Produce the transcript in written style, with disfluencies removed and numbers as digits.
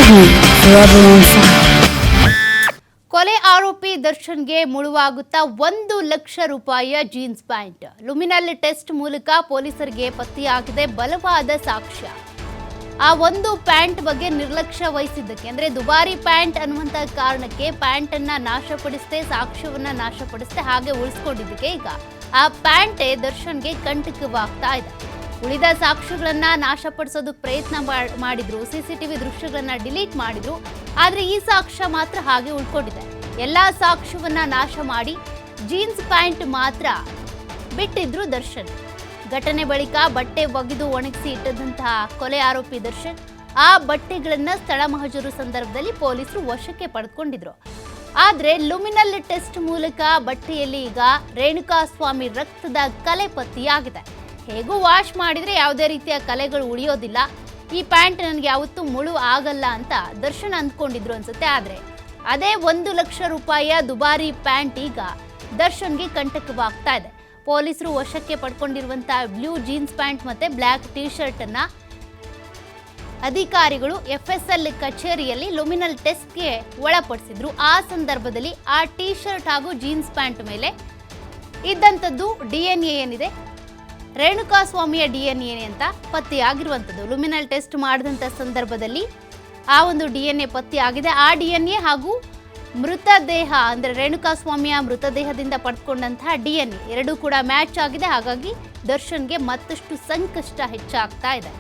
me forever on fire. ಕೊಲೆ ಆರೋಪಿ ದರ್ಶನ್ಗೆ ಮುಳುವಾಗುತ್ತಾ 1,00,000 ರೂಪಾಯಿಯ ಜೀನ್ಸ್ ಪ್ಯಾಂಟ್ ಲುಮಿನಲ್ ಟೆಸ್ಟ್ ಮೂಲಕ ಪೊಲೀಸರಿಗೆ ಪತ್ತೆಯಾಗಿದೆ ಬಲವಾದ ಸಾಕ್ಷ್ಯ. ಆ ಒಂದು ಪ್ಯಾಂಟ್ ಬಗ್ಗೆ ನಿರ್ಲಕ್ಷ್ಯ ವಹಿಸಿದ್ದಕ್ಕೆ ಅಂದ್ರೆ ದುಬಾರಿ ಪ್ಯಾಂಟ್ ಅನ್ನುವಂತ ಕಾರಣಕ್ಕೆ ಪ್ಯಾಂಟ್ ಅನ್ನ ನಾಶಪಡಿಸದೆ ಸಾಕ್ಷ್ಯವನ್ನ ನಾಶಪಡಿಸದೆ ಹಾಗೆ ಉಳಿಸ್ಕೊಂಡಿದ್ದಕ್ಕೆ ಈಗ ಆ ಪ್ಯಾಂಟೇ ದರ್ಶನ್ಗೆ ಕಂಟಕವಾಗ್ತಾ ಇದೆ. ಉಳಿದ ಸಾಕ್ಷ್ಯಗಳನ್ನ ನಾಶಪಡಿಸೋದಕ್ಕೆ ಪ್ರಯತ್ನ ಮಾಡಿದ್ರು, ಸಿಸಿಟಿವಿ ದೃಶ್ಯಗಳನ್ನ ಡಿಲೀಟ್ ಮಾಡಿದ್ರು. ಆದ್ರೆ ಈ ಸಾಕ್ಷ್ಯ ಮಾತ್ರ ಹಾಗೆ ಉಳ್ಕೊಂಡಿದೆ. ಎಲ್ಲಾ ಸಾಕ್ಷ್ಯವನ್ನ ನಾಶ ಮಾಡಿ ಜೀನ್ಸ್ ಪ್ಯಾಂಟ್ ಮಾತ್ರ ಬಿಟ್ಟಿದ್ರು ದರ್ಶನ್. ಘಟನೆ ಬಳಿಕ ಬಟ್ಟೆ ಒಗೆದು ಒಣಗಿಸಿ ಇಟ್ಟದಂತಹ ಕೊಲೆ ಆರೋಪಿ ದರ್ಶನ್ ಆ ಬಟ್ಟೆಗಳನ್ನ ಸ್ಥಳ ಮಹಜರು ಸಂದರ್ಭದಲ್ಲಿ ಪೊಲೀಸರು ವಶಕ್ಕೆ ಪಡೆದುಕೊಂಡಿದ್ರು. ಆದ್ರೆ ಲುಮಿನಲ್ ಟೆಸ್ಟ್ ಮೂಲಕ ಬಟ್ಟೆಯಲ್ಲಿ ಈಗ ರೇಣುಕಾಸ್ವಾಮಿ ರಕ್ತದ ಕಲೆ ಪತ್ತೆಯಾಗಿದೆ. ಹೇಗೂ ವಾಶ್ ಮಾಡಿದ್ರೆ ಯಾವುದೇ ರೀತಿಯ ಕಲೆಗಳು ಉಳಿಯೋದಿಲ್ಲ, ಈ ಪ್ಯಾಂಟ್ ನನಗೆ ಯಾವತ್ತೂ ಮುಳು ಆಗಲ್ಲ ಅಂತ ದರ್ಶನ್ ಅಂದ್ಕೊಂಡಿದ್ರು ಅನ್ಸುತ್ತೆ. ಆದ್ರೆ ಅದೇ 1,00,000 ರೂಪಾಯಿಯ ದುಬಾರಿ ಪ್ಯಾಂಟ್ ಈಗ ದರ್ಶನ್ಗೆ ಕಂಟಕವಾಗ್ತಾ ಇದೆ. ಪೊಲೀಸರು ವಶಕ್ಕೆ ಪಡ್ಕೊಂಡಿರುವಂತಹ ಬ್ಲೂ ಜೀನ್ಸ್ ಪ್ಯಾಂಟ್ ಮತ್ತೆ ಬ್ಲ್ಯಾಕ್ ಟಿ ಶರ್ಟ್ ಅನ್ನ ಅಧಿಕಾರಿಗಳು FSL ಕಚೇರಿಯಲ್ಲಿ ಲುಮಿನಲ್ ಟೆಸ್ಟ್ಗೆ ಒಳಪಡಿಸಿದ್ರು. ಆ ಸಂದರ್ಭದಲ್ಲಿ ಆ ಟಿ ಶರ್ಟ್ ಹಾಗೂ ಜೀನ್ಸ್ ಪ್ಯಾಂಟ್ ಮೇಲೆ ಇದ್ದಂಥದ್ದು DNA ಏನಿದೆ ರೇಣುಕಾಸ್ವಾಮಿಯ DNA ಅಂತ ಪತ್ತೆಯಾಗಿರುವಂಥದ್ದು. ಲುಮಿನಲ್ ಟೆಸ್ಟ್ ಮಾಡಿದಂಥ ಸಂದರ್ಭದಲ್ಲಿ ಆ ಒಂದು DNA ಪತ್ತೆಯಾಗಿದೆ. ಆ DNA ಹಾಗೂ ಮೃತದೇಹ ಅಂದರೆ ರೇಣುಕಾಸ್ವಾಮಿಯ ಮೃತದೇಹದಿಂದ ಪಡೆದುಕೊಂಡಂತಹ DNA ಎರಡೂ ಕೂಡ ಮ್ಯಾಚ್ ಆಗಿದೆ. ಹಾಗಾಗಿ ದರ್ಶನ್ಗೆ ಮತ್ತಷ್ಟು ಸಂಕಷ್ಟ ಹೆಚ್ಚಾಗ್ತಾ ಇದೆ.